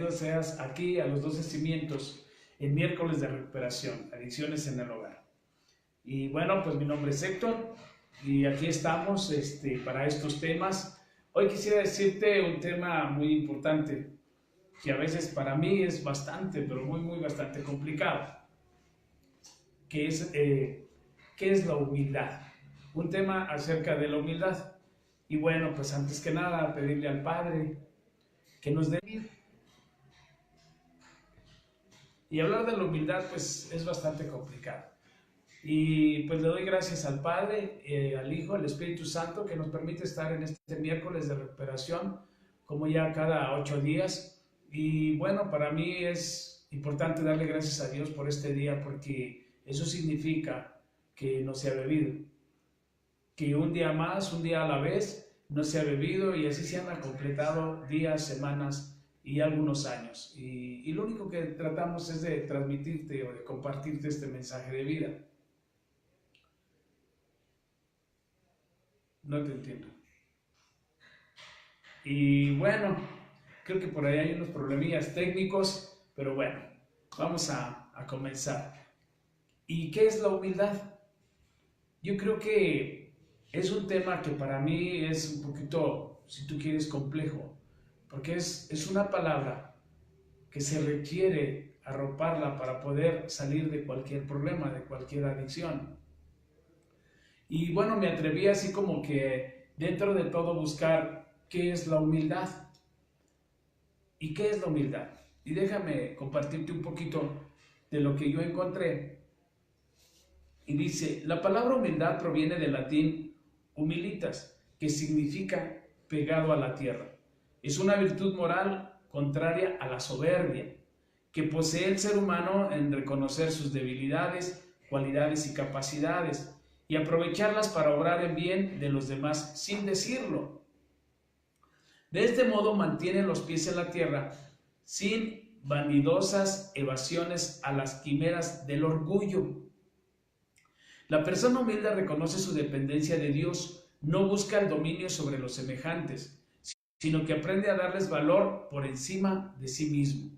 Seas aquí a los 12 cimientos en miércoles de recuperación, adicciones en el hogar. Y bueno, pues mi nombre es Héctor y aquí estamos para estos temas. Hoy quisiera decirte un tema muy importante que a veces para mí es bastante, pero muy bastante complicado, que es ¿qué es la humildad? Un tema acerca de la humildad. Y bueno, pues antes que nada pedirle al Padre que nos dé. Y hablar de la humildad pues es bastante complicado. Y pues le doy gracias al Padre, al Hijo, al Espíritu Santo que nos permite estar en este miércoles de recuperación, como ya cada 8 días. Y bueno, para mí es importante darle gracias a Dios por este día, porque eso significa que no se ha bebido, que un día más, un día a la vez, no se ha bebido, y así se han completado días, semanas y algunos años. Y lo único que tratamos es de transmitirte o de compartirte este mensaje de vida. No te entiendo. Y bueno, creo que por ahí hay unos problemillas técnicos, pero bueno, vamos a comenzar. ¿Y qué es la humildad? Yo creo que es un tema que para mí es un poquito, si tú quieres, complejo, porque es una palabra que se requiere arroparla para poder salir de cualquier problema, de cualquier adicción. Y bueno, me atreví así como que dentro de todo buscar qué es la humildad. ¿Y qué es la humildad? Y déjame compartirte un poquito de lo que yo encontré. Y dice, la palabra humildad proviene del latín humilitas, que significa pegado a la tierra. Es una virtud moral contraria a la soberbia, que posee el ser humano en reconocer sus debilidades, cualidades y capacidades, y aprovecharlas para obrar en bien de los demás sin decirlo. De este modo mantiene los pies en la tierra, sin vanidosas evasiones a las quimeras del orgullo. La persona humilde reconoce su dependencia de Dios, no busca el dominio sobre los semejantes, sino que aprende a darles valor por encima de sí mismo.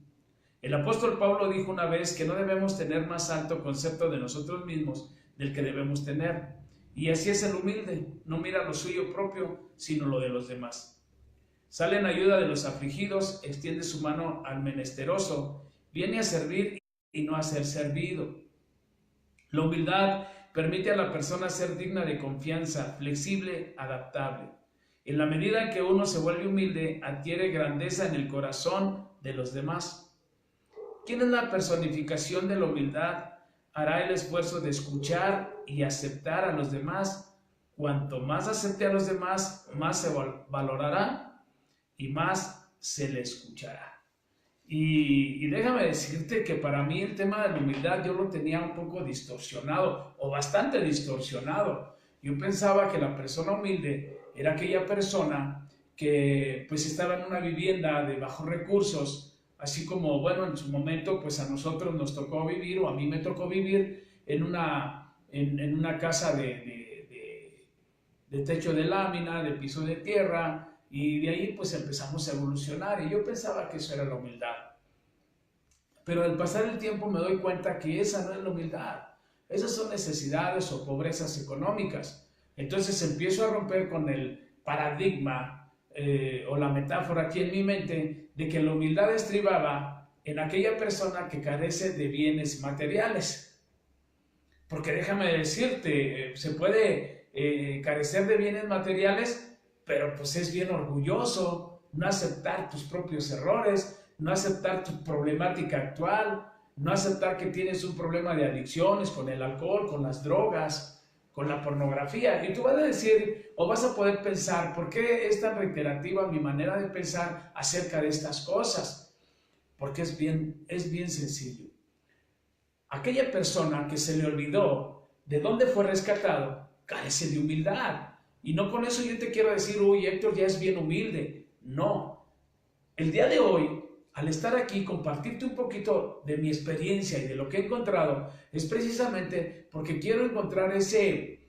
El apóstol Pablo dijo una vez que no debemos tener más alto concepto de nosotros mismos del que debemos tener. Y así es el humilde, no mira lo suyo propio, sino lo de los demás. Sale en ayuda de los afligidos, extiende su mano al menesteroso, viene a servir y no a ser servido. La humildad permite a la persona ser digna de confianza, flexible, adaptable. En la medida en que uno se vuelve humilde, adquiere grandeza en el corazón de los demás. ¿Quién es la personificación de la humildad? Hará el esfuerzo de escuchar y aceptar a los demás. Cuanto más acepte a los demás, más se valorará y más se le escuchará. Y déjame decirte que para mí el tema de la humildad yo lo tenía un poco distorsionado, o bastante distorsionado. Yo pensaba que la persona humilde era aquella persona que pues estaba en una vivienda de bajos recursos, así como, bueno, en su momento pues a nosotros nos tocó vivir, o a mí me tocó vivir en una casa de techo de lámina, de piso de tierra, y de ahí pues empezamos a evolucionar, y yo pensaba que eso era la humildad. Pero al pasar el tiempo me doy cuenta que esa no es la humildad. Esas son necesidades o pobrezas económicas. Entonces empiezo a romper con el paradigma o la metáfora aquí en mi mente de que la humildad estribaba en aquella persona que carece de bienes materiales. Porque déjame decirte, se puede carecer de bienes materiales, pero pues es bien orgulloso, no aceptar tus propios errores, no aceptar tu problemática actual, no aceptar que tienes un problema de adicciones con el alcohol, con las drogas, con la pornografía. Y tú vas a decir, o vas a poder pensar, ¿por qué es tan reiterativa mi manera de pensar acerca de estas cosas? Porque es bien sencillo. Aquella persona que se le olvidó de dónde fue rescatado, carece de humildad. Y no con eso yo te quiero decir, uy, Héctor ya es bien humilde. No. El día de hoy, al estar aquí, compartirte un poquito de mi experiencia y de lo que he encontrado, es precisamente porque quiero encontrar ese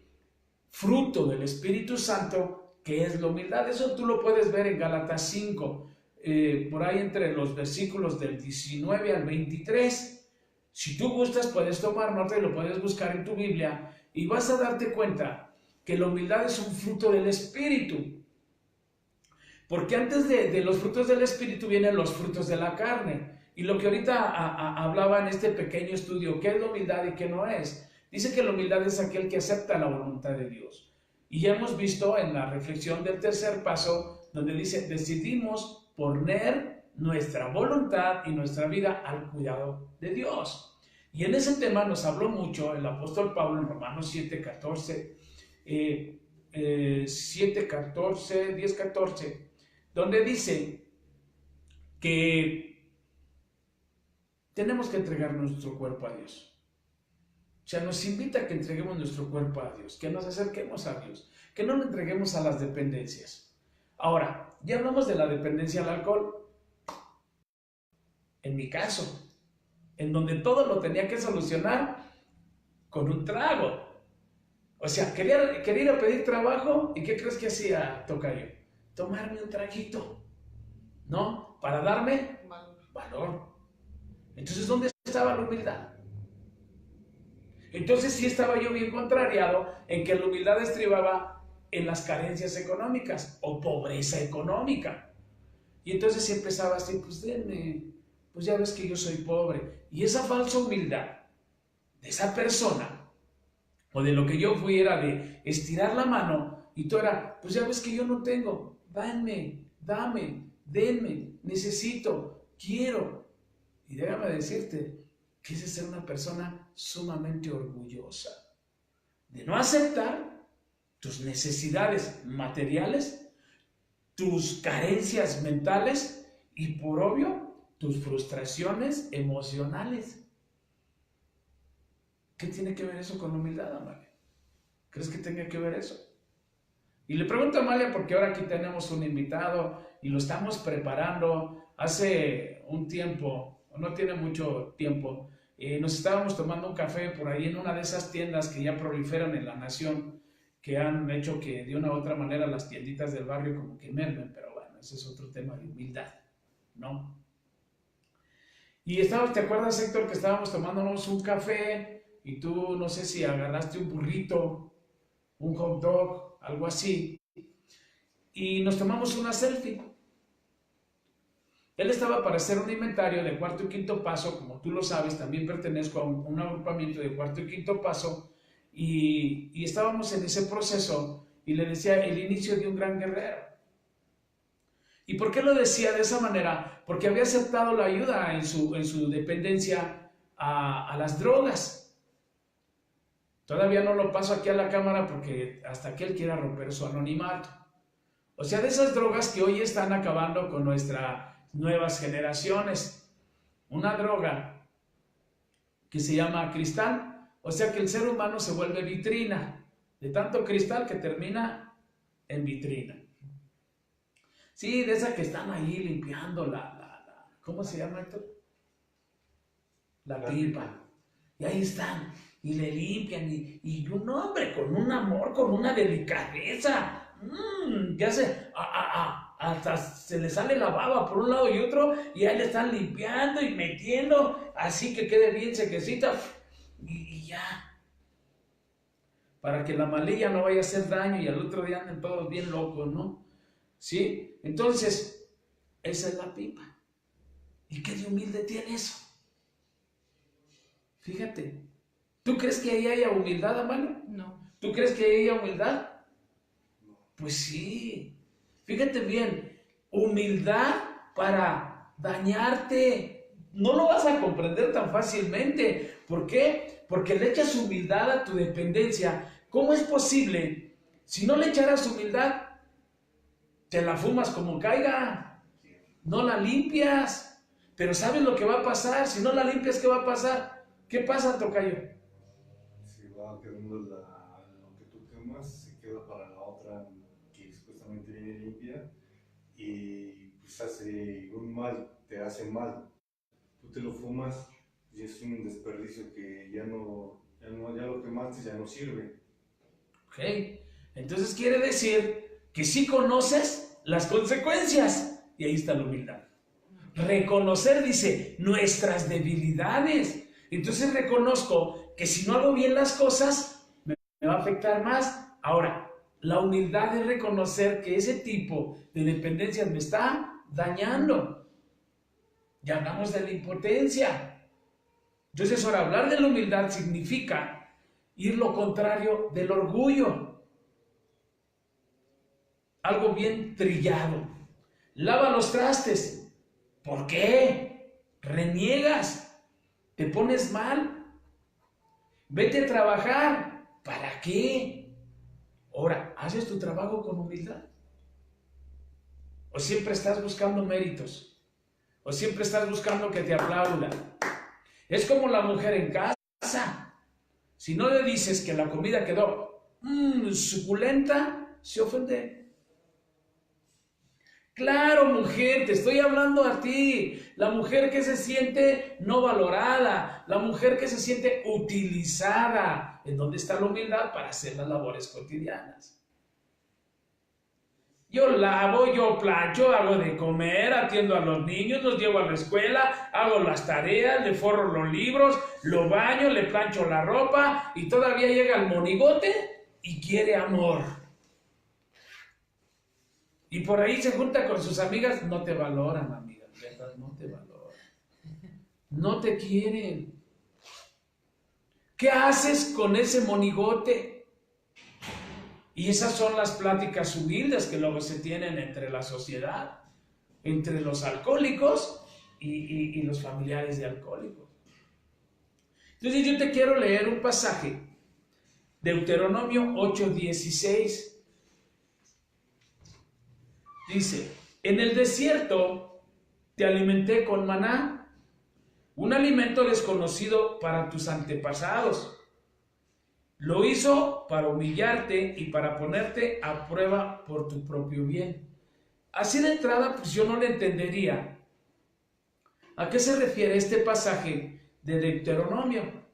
fruto del Espíritu Santo que es la humildad. Eso tú lo puedes ver en Gálatas 5. por ahí entre los versículos del 19 al 23. Si tú gustas, puedes tomar nota y lo puedes buscar en tu Biblia y vas a darte cuenta que la humildad es un fruto del Espíritu. Porque antes de los frutos del Espíritu vienen los frutos de la carne. Y lo que ahorita hablaba en este pequeño estudio, ¿qué es la humildad y qué no es? Dice que la humildad es aquel que acepta la voluntad de Dios. Y ya hemos visto en la reflexión del tercer paso, donde dice, decidimos poner nuestra voluntad y nuestra vida al cuidado de Dios. Y en ese tema nos habló mucho el apóstol Pablo en Romanos 7:14, 7:14, 10:14, donde dice que tenemos que entregar nuestro cuerpo a Dios. O sea, nos invita a que entreguemos nuestro cuerpo a Dios, que nos acerquemos a Dios, que no lo entreguemos a las dependencias. Ahora, ya hablamos de la dependencia al alcohol. En mi caso, en donde todo lo tenía que solucionar con un trago. O sea, quería ir a pedir trabajo y ¿qué crees que hacía, tocayo? Tomarme un traguito, ¿no? Para darme valor. Entonces, ¿dónde estaba la humildad? Entonces sí estaba yo bien contrariado en que la humildad estribaba en las carencias económicas o pobreza económica. Y entonces sí empezaba así, pues denme, pues ya ves que yo soy pobre. Y esa falsa humildad de esa persona, o de lo que yo fui, era de estirar la mano, y tú era, pues ya ves que yo no tengo, dame, denme, necesito, quiero. Y déjame decirte que ese es ser una persona sumamente orgullosa, de no aceptar tus necesidades materiales, tus carencias mentales y, por obvio, tus frustraciones emocionales. ¿Qué tiene que ver eso con humildad, Amalia? ¿Crees que tenga que ver eso? Y le pregunto a Amalia porque ahora aquí tenemos un invitado y lo estamos preparando. Hace un tiempo, no tiene mucho tiempo, nos estábamos tomando un café por ahí en una de esas tiendas que ya proliferan en la nación, que han hecho que de una u otra manera las tienditas del barrio como que mermen, pero bueno, ese es otro tema de humildad, ¿no? Y ¿te acuerdas, Héctor, que estábamos tomándonos un café y tú, no sé si agarraste un burrito, un hot dog, algo así, y nos tomamos una selfie? Él estaba para hacer un inventario de cuarto y quinto paso, como tú lo sabes, también pertenezco a un agrupamiento de cuarto y quinto paso, y estábamos en ese proceso, y le decía, el inicio de un gran guerrero. ¿Y por qué lo decía de esa manera? Porque había aceptado la ayuda en su dependencia a las drogas. Todavía no lo paso aquí a la cámara porque hasta que él quiera romper su anonimato. O sea, de esas drogas que hoy están acabando con nuestras nuevas generaciones. Una droga que se llama cristal. O sea que el ser humano se vuelve vitrina. De tanto cristal que termina en vitrina. Sí, de esa que están ahí limpiando ¿cómo se llama, Héctor? La pipa. Y ahí están. Y le limpian. Y un hombre con un amor, con una delicadeza. Hasta se le sale la baba por un lado y otro. Y ahí le están limpiando y metiendo. Así que quede bien sequecita. Y ya. Para que la malilla no vaya a hacer daño y al otro día anden todos bien locos, ¿no? ¿Sí? Entonces, esa es la pipa. ¿Y qué de humilde tiene eso? Fíjate. ¿Tú crees que ahí haya humildad, Amalia? No. ¿Tú crees que ahí haya humildad? Pues sí. Fíjate bien. Humildad para dañarte. No lo vas a comprender tan fácilmente. ¿Por qué? Porque le echas humildad a tu dependencia. ¿Cómo es posible? Si no le echaras humildad, te la fumas como caiga, no la limpias, pero ¿sabes lo que va a pasar? Si no la limpias, ¿qué va a pasar? ¿Qué pasa, tocayo? Se va quedando lo que tú quemas, se queda para la otra que supuestamente viene limpia y pues hace un mal, te hace mal. Tú te lo fumas y es un desperdicio que ya lo quemaste, ya no sirve. Ok, entonces quiere decir que sí conoces las consecuencias y ahí está la humildad. Reconocer, dice, nuestras debilidades. Entonces reconozco que si no hago bien las cosas, me va a afectar más. Ahora, la humildad es reconocer que ese tipo de dependencias me está dañando. Ya hablamos de la impotencia. Entonces, ahora hablar de la humildad significa ir lo contrario del orgullo. Algo bien trillado. Lava los trastes. ¿Por qué? Reniegas. Te pones mal. Vete a trabajar. ¿Para qué? Ahora, ¿haces tu trabajo con humildad? ¿O siempre estás buscando méritos? ¿O siempre estás buscando que te aplaudan? Es como la mujer en casa. Si no le dices que la comida quedó suculenta, se ofende. Claro, mujer, te estoy hablando a ti. La mujer que se siente no valorada, la mujer que se siente utilizada. ¿En dónde está la humildad para hacer las labores cotidianas? Yo lavo, yo plancho, hago de comer, atiendo a los niños, los llevo a la escuela, hago las tareas, le forro los libros, lo baño, le plancho la ropa y todavía llega el monigote y quiere amor. Y por ahí se junta con sus amigas, no te valoran, amigas, ¿verdad? No te valoran. No te quieren. ¿Qué haces con ese monigote? Y esas son las pláticas humildes que luego se tienen entre la sociedad, entre los alcohólicos y los familiares de alcohólicos. Entonces yo te quiero leer un pasaje, Deuteronomio 8:16. Dice, en el desierto te alimenté con maná, un alimento desconocido para tus antepasados. Lo hizo para humillarte y para ponerte a prueba por tu propio bien. Así de entrada, pues yo no le entendería a qué se refiere este pasaje de Deuteronomio.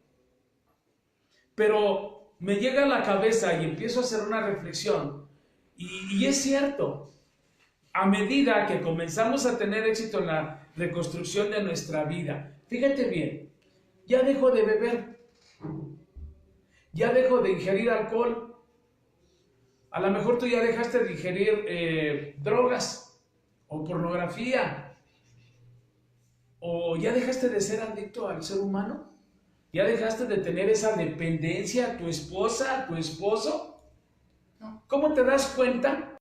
Pero me llega a la cabeza y empiezo a hacer una reflexión. Y es cierto, a medida que comenzamos a tener éxito en la reconstrucción de nuestra vida, fíjate bien, ya dejo de beber. Ya dejo de ingerir alcohol. A lo mejor tú ya dejaste de ingerir drogas o pornografía. O ya dejaste de ser adicto al ser humano. Ya dejaste de tener esa dependencia a tu esposa, a tu esposo. No. ¿Cómo te das cuenta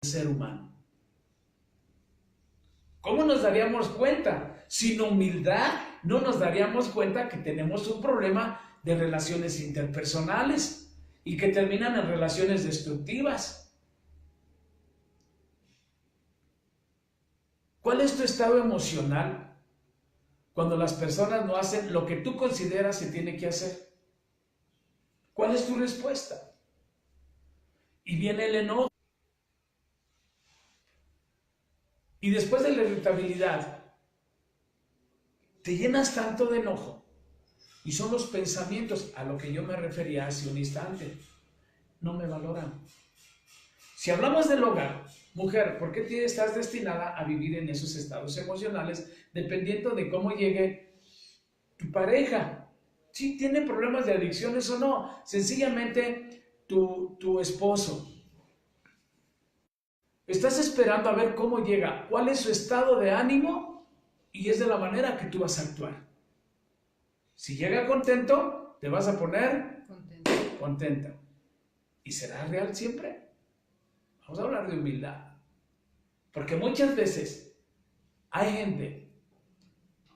del ser humano? ¿Cómo nos daríamos cuenta? Sin humildad no nos daríamos cuenta que tenemos un problema de relaciones interpersonales y que terminan en relaciones destructivas. ¿Cuál es tu estado emocional cuando las personas no hacen lo que tú consideras se tiene que hacer? ¿Cuál es tu respuesta? Y viene el enojo. Y después de la irritabilidad, te llenas tanto de enojo. Y son los pensamientos a lo que yo me refería hace un instante. No me valoran. Si hablamos del hogar, mujer, ¿por qué estás destinada a vivir en esos estados emocionales dependiendo de cómo llegue tu pareja? Si tiene problemas de adicciones o no, sencillamente tu esposo. Estás esperando a ver cómo llega, cuál es su estado de ánimo y es de la manera que tú vas a actuar. Si llega contento, te vas a poner contenta. ¿Y será real siempre? Vamos a hablar de humildad. Porque muchas veces hay gente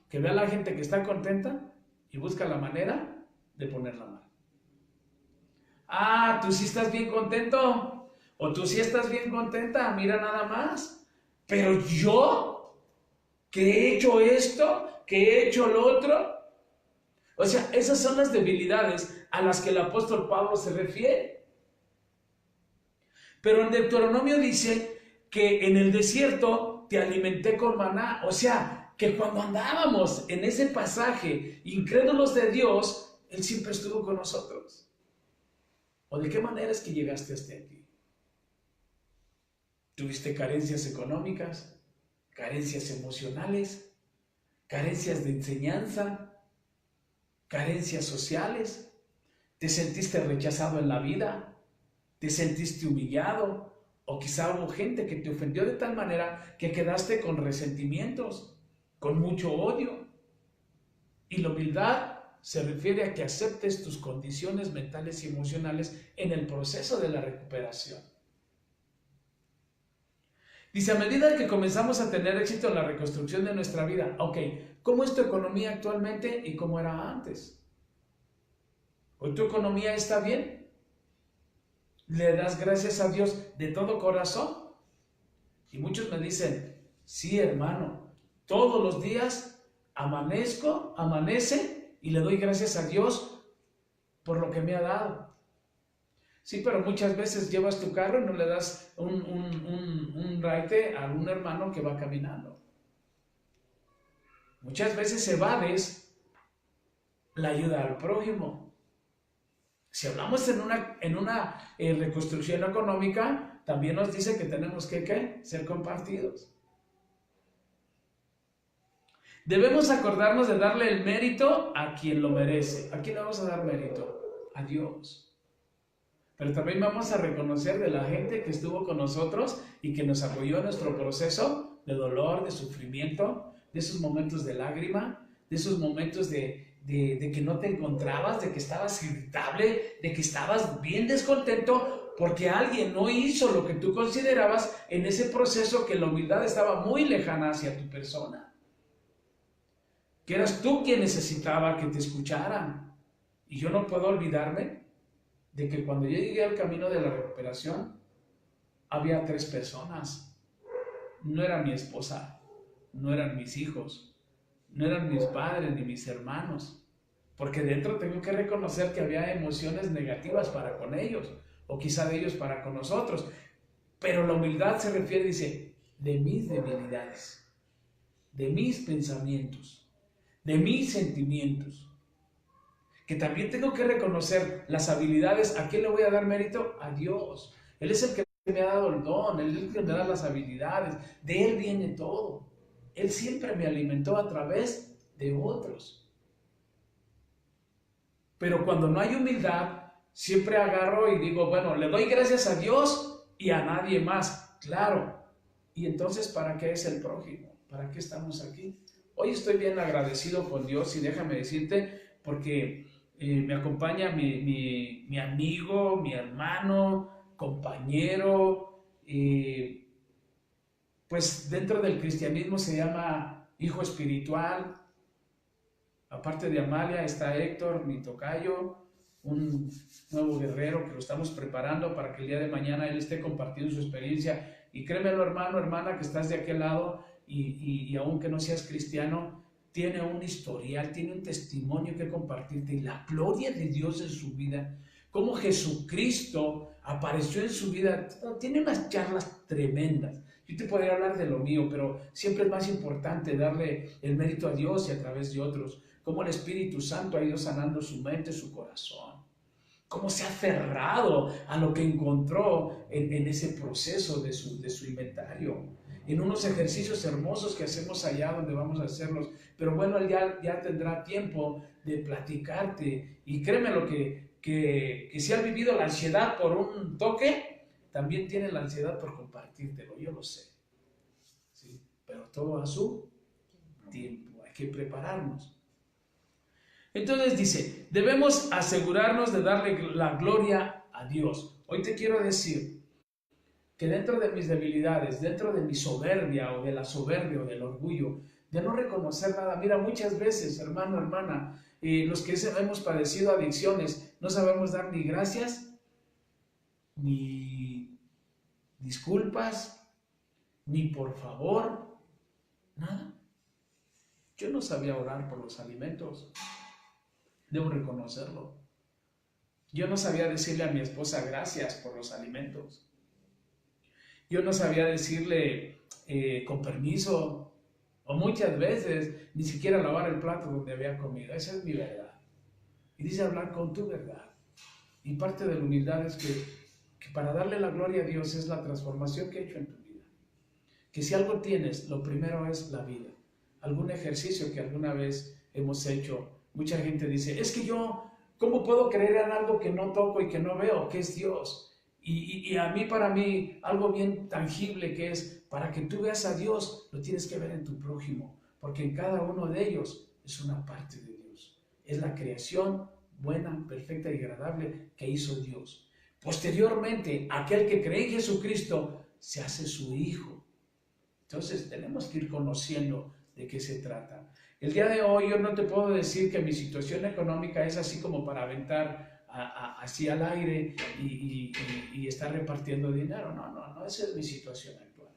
que ve a la gente que está contenta y busca la manera de ponerla mal. Ah, tú sí estás bien contento. O tú sí estás bien contenta, mira nada más. Pero yo, que he hecho esto, que he hecho lo otro. O sea, esas son las debilidades a las que el apóstol Pablo se refiere. Pero en Deuteronomio dice que en el desierto te alimenté con maná. O sea, que cuando andábamos en ese pasaje, incrédulos de Dios, Él siempre estuvo con nosotros. ¿O de qué manera es que llegaste hasta aquí? Tuviste carencias económicas, carencias emocionales, carencias de enseñanza, carencias sociales. Te sentiste rechazado en la vida, te sentiste humillado, o quizá hubo gente que te ofendió de tal manera que quedaste con resentimientos, con mucho odio. Y la humildad se refiere a que aceptes tus condiciones mentales y emocionales en el proceso de la recuperación. Dice, a medida que comenzamos a tener éxito en la reconstrucción de nuestra vida, ok, ¿cómo es tu economía actualmente y cómo era antes? ¿Hoy tu economía está bien? ¿Le das gracias a Dios de todo corazón? Y muchos me dicen, sí, hermano, todos los días amanece y le doy gracias a Dios por lo que me ha dado. Sí, pero muchas veces llevas tu carro y no le das un raite a un hermano que va caminando. Muchas veces evades la ayuda al prójimo. Si hablamos en una reconstrucción económica, también nos dice que tenemos que ser compartidos. Debemos acordarnos de darle el mérito a quien lo merece. ¿A quién le vamos a dar mérito? A Dios. Pero también vamos a reconocer de la gente que estuvo con nosotros y que nos apoyó en nuestro proceso de dolor, de sufrimiento, de esos momentos de lágrima, de esos momentos de que no te encontrabas, de que estabas irritable, de que estabas bien descontento porque alguien no hizo lo que tú considerabas en ese proceso, que la humildad estaba muy lejana hacia tu persona. Que eras tú quien necesitaba que te escucharan. Y yo no puedo olvidarme de que cuando yo llegué al camino de la recuperación, había 3 personas. No era mi esposa, no eran mis hijos, no eran mis padres ni mis hermanos, porque dentro tengo que reconocer que había emociones negativas para con ellos, o quizá de ellos para con nosotros. Pero la humildad se refiere, dice, de mis debilidades, de mis pensamientos, de mis sentimientos. Que también tengo que reconocer las habilidades. ¿A quién le voy a dar mérito? A Dios. Él es el que me ha dado el don, Él es el que me da las habilidades, de Él viene todo. Él siempre me alimentó a través de otros. Pero cuando no hay humildad, siempre agarro y digo, bueno, le doy gracias a Dios y a nadie más. Claro. Y entonces, ¿para qué es el prójimo? ¿Para qué estamos aquí? Hoy estoy bien agradecido con Dios y déjame decirte, porque me acompaña mi amigo, mi hermano, compañero, pues dentro del cristianismo se llama hijo espiritual. Aparte de Amalia está Héctor, mi tocayo, un nuevo guerrero que lo estamos preparando para que el día de mañana él esté compartiendo su experiencia. Y créemelo, hermano, hermana, que estás de aquel lado y aunque no seas cristiano, tiene un historial, tiene un testimonio que compartirte, y la gloria de Dios en su vida, cómo Jesucristo apareció en su vida. Tiene unas charlas tremendas. Yo te podría hablar de lo mío, pero siempre es más importante darle el mérito a Dios y a través de otros. Cómo el Espíritu Santo ha ido sanando su mente, su corazón. Cómo se ha aferrado a lo que encontró en ese proceso de su inventario. En unos ejercicios hermosos que hacemos allá donde vamos a hacerlos. Pero bueno, él ya tendrá tiempo de platicarte. Y créeme lo que si ha vivido la ansiedad por un toque, también tiene la ansiedad por compartírtelo. Yo lo sé. ¿Sí? Pero todo a su tiempo. Hay que prepararnos. Entonces dice, debemos asegurarnos de darle la gloria a Dios. Hoy te quiero decir que dentro de mis debilidades, dentro de mi soberbia o de la soberbia o del orgullo, de no reconocer nada. Mira, muchas veces, hermano, hermana, los que hemos padecido adicciones, no sabemos dar ni gracias, ni disculpas, ni por favor, nada. Yo no sabía orar por los alimentos, debo reconocerlo. Yo no sabía decirle a mi esposa gracias por los alimentos. Yo no sabía decirle con permiso, o muchas veces ni siquiera lavar el plato donde había comido. Esa es mi verdad. Y dice hablar con tu verdad. Y parte de la humildad es que para darle la gloria a Dios es la transformación que he hecho en tu vida. que si algo tienes, lo primero es la vida. Algún ejercicio que alguna vez hemos hecho, mucha gente dice, es que yo, ¿cómo puedo creer en algo que no toco y que no veo, que es Dios? Y para mí, algo bien tangible que es, para que tú veas a Dios, lo tienes que ver en tu prójimo, porque en cada uno de ellos es una parte de Dios. Es la creación buena, perfecta y agradable que hizo Dios. Posteriormente, aquel que cree en Jesucristo se hace su hijo. Entonces, tenemos que ir conociendo de qué se trata. El día de hoy yo no te puedo decir que mi situación económica es así como para aventar así al aire y estar repartiendo dinero. No, esa es mi situación actual.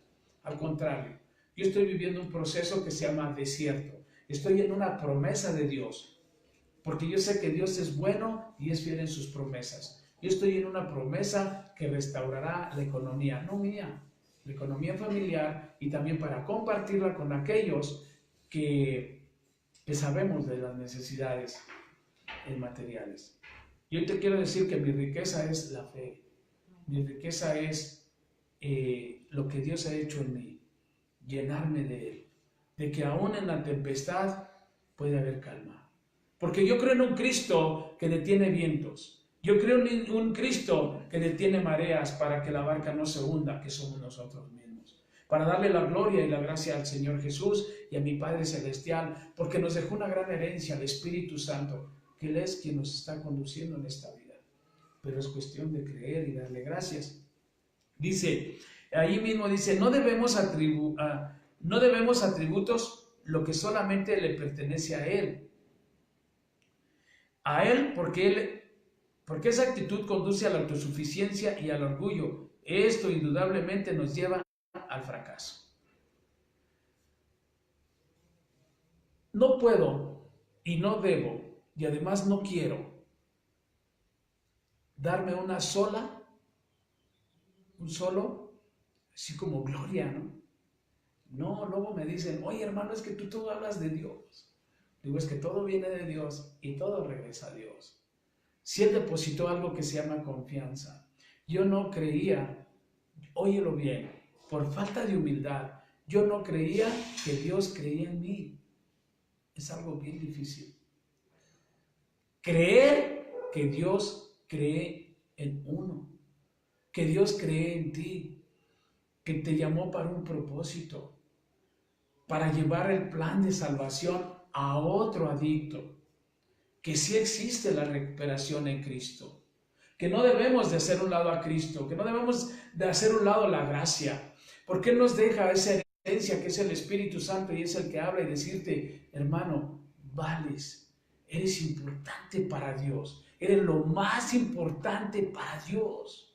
Al contrario, yo estoy viviendo un proceso que se llama desierto. Estoy en una promesa de Dios, porque yo sé que Dios es bueno y es fiel en sus promesas. Yo estoy en una promesa que restaurará la economía, no mía, la economía familiar, y también para compartirla con aquellos que sabemos de las necesidades materiales. Yo te quiero decir que mi riqueza es la fe, mi riqueza es lo que Dios ha hecho en mí, llenarme de Él, de que aún en la tempestad puede haber calma. Porque yo creo en un Cristo que detiene vientos. Yo creo en un Cristo que detiene mareas para que la barca no se hunda, que somos nosotros mismos. Para darle la gloria y la gracia al Señor Jesús y a mi Padre Celestial, porque nos dejó una gran herencia, el Espíritu Santo, que Él es quien nos está conduciendo en esta vida. Pero es cuestión de creer y darle gracias. Dice, ahí mismo dice, no debemos atributos lo que solamente le pertenece a Él. A Él porque esa actitud conduce a la autosuficiencia y al orgullo. Esto indudablemente nos lleva al fracaso. No puedo y no debo, y además no quiero, darme un solo, así como gloria, ¿no? No, luego me dicen, oye hermano, es que tú todo hablas de Dios. Digo, es que todo viene de Dios y todo regresa a Dios. Si Él depositó algo que se llama confianza, yo no creía, óyelo bien, por falta de humildad, yo no creía que Dios creía en mí. Es algo bien difícil. Creer que Dios cree en uno, que Dios cree en ti, que te llamó para un propósito, para llevar el plan de salvación a otro adicto, que sí existe la recuperación en Cristo, que no debemos de hacer un lado a Cristo, que no debemos de hacer un lado la gracia, porque Él nos deja esa herencia que es el Espíritu Santo y es el que habla y decirte, hermano, vales, eres importante para Dios, eres lo más importante para Dios,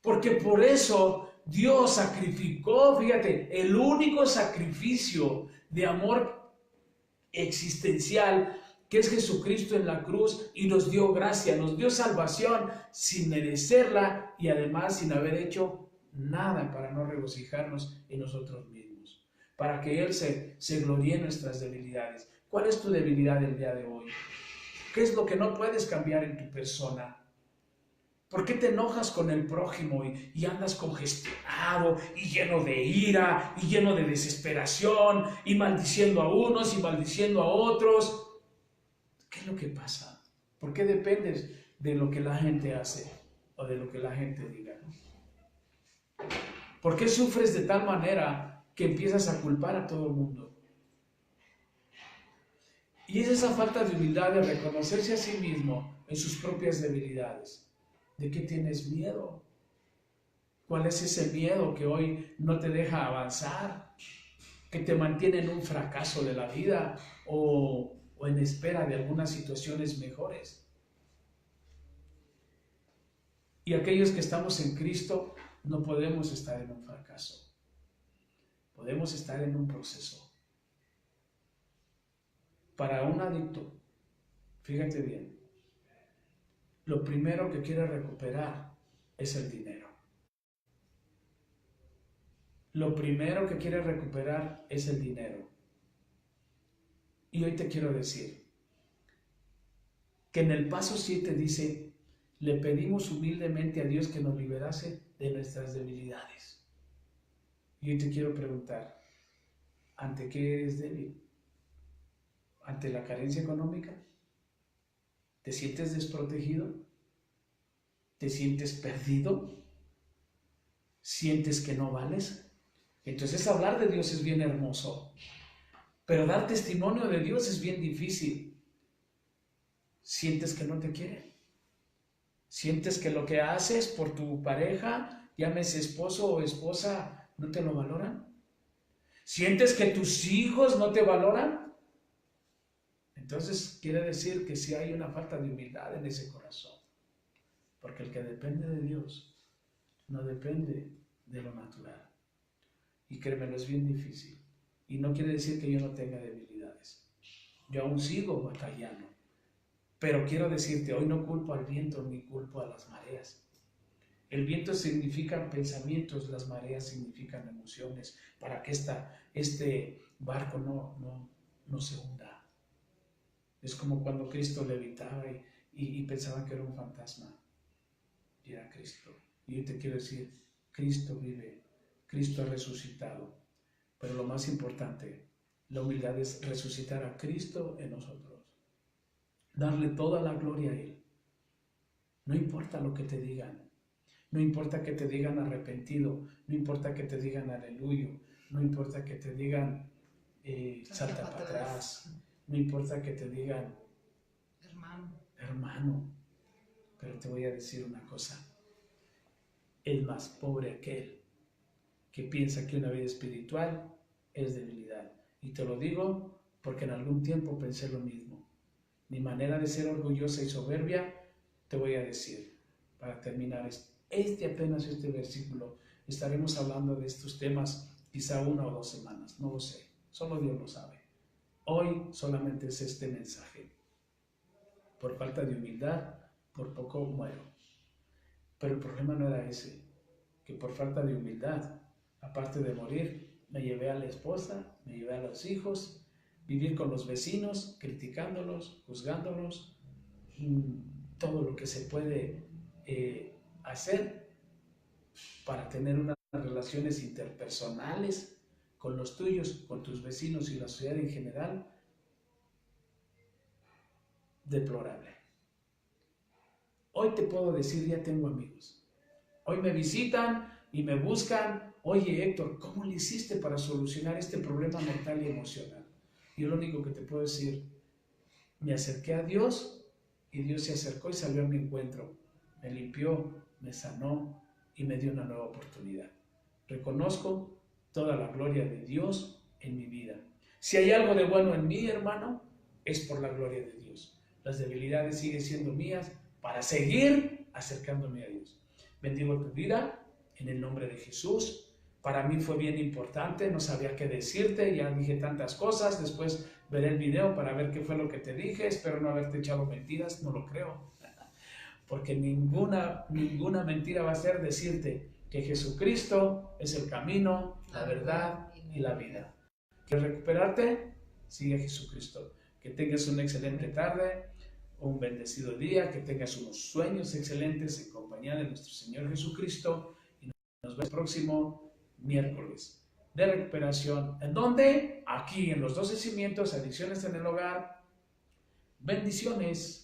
porque por eso Dios sacrificó, fíjate, el único sacrificio de amor existencial que es Jesucristo en la cruz, y nos dio gracia, nos dio salvación sin merecerla y además sin haber hecho nada para no regocijarnos en nosotros mismos, para que Él se gloríe en nuestras debilidades. ¿Cuál es tu debilidad el día de hoy? ¿Qué es lo que no puedes cambiar en tu persona? ¿Por qué te enojas con el prójimo y andas congestionado y lleno de ira y lleno de desesperación y maldiciendo a unos y maldiciendo a otros? ¿Qué es lo que pasa? ¿Por qué dependes de lo que la gente hace o de lo que la gente diga? ¿Por qué sufres de tal manera que empiezas a culpar a todo el mundo? Y es esa falta de humildad de reconocerse a sí mismo en sus propias debilidades. ¿De qué tienes miedo? ¿Cuál es ese miedo que hoy no te deja avanzar? ¿Que te mantiene en un fracaso de la vida o en espera de algunas situaciones mejores? Y aquellos que estamos en Cristo no podemos estar en un fracaso. Podemos estar en un proceso. Para un adicto, fíjate bien, lo primero que quiere recuperar es el dinero. Lo primero que quiere recuperar es el dinero. Y hoy te quiero decir que en el paso 7 dice, le pedimos humildemente a Dios que nos liberase de nuestras debilidades. Y hoy te quiero preguntar, ¿ante qué eres débil? ¿Ante la carencia económica? ¿Te sientes desprotegido? ¿Te sientes perdido? ¿Sientes que no vales? Entonces hablar de Dios es bien hermoso, pero dar testimonio de Dios es bien difícil. ¿Sientes que no te quiere? ¿Sientes que lo que haces por tu pareja, llámese esposo o esposa, no te lo valoran? ¿Sientes que tus hijos no te valoran? Entonces quiere decir que sí hay una falta de humildad en ese corazón. Porque el que depende de Dios no depende de lo natural. Y créemelo, es bien difícil. Y no quiere decir que yo no tenga debilidades. Yo aún sigo batallando. Pero quiero decirte, hoy no culpo al viento ni culpo a las mareas. El viento significa pensamientos, las mareas significan emociones, para que este barco no se hunda. Es como cuando Cristo levitaba y pensaban que era un fantasma. Y era Cristo. Y yo te quiero decir, Cristo vive, Cristo ha resucitado. Pero lo más importante, la humildad es resucitar a Cristo en nosotros. Darle toda la gloria a Él. No importa lo que te digan. No importa que te digan arrepentido. No importa que te digan aleluya. No importa que te digan salta para atrás. No importa que te digan hermano. Pero te voy a decir una cosa. Es más pobre aquel que piensa que una vida espiritual es debilidad. Y te lo digo porque en algún tiempo pensé lo mismo. Mi manera de ser orgullosa y soberbia, te voy a decir, para terminar apenas este versículo, estaremos hablando de estos temas quizá 1 o 2 semanas, no lo sé, solo Dios lo sabe. Hoy solamente es este mensaje. Por falta de humildad, por poco muero. Pero el problema no era ese, que por falta de humildad, aparte de morir, me llevé a la esposa, me llevé a los hijos, vivir con los vecinos, criticándolos, juzgándolos, todo lo que se puede hacer para tener unas relaciones interpersonales con los tuyos, con tus vecinos y la sociedad en general, deplorable. Hoy te puedo decir, ya tengo amigos. Hoy me visitan y me buscan. Oye, Héctor, ¿cómo le hiciste para solucionar este problema mental y emocional? Yo lo único que te puedo decir, me acerqué a Dios y Dios se acercó y salió a mi encuentro. Me limpió, me sanó y me dio una nueva oportunidad. Reconozco toda la gloria de Dios en mi vida. Si hay algo de bueno en mí, hermano, es por la gloria de Dios. Las debilidades siguen siendo mías para seguir acercándome a Dios. Bendigo tu vida en el nombre de Jesús. Para mí fue bien importante, no sabía qué decirte, ya dije tantas cosas, después veré el video para ver qué fue lo que te dije, espero no haberte echado mentiras, no lo creo, porque ninguna mentira va a ser decirte que Jesucristo es el camino, la verdad y la vida. ¿Quieres recuperarte? Sigue a Jesucristo. Que tengas una excelente tarde, un bendecido día, que tengas unos sueños excelentes en compañía de nuestro Señor Jesucristo y nos vemos el próximo miércoles de recuperación. ¿En dónde? Aquí en los 12 cimientos, adicciones en el hogar. Bendiciones.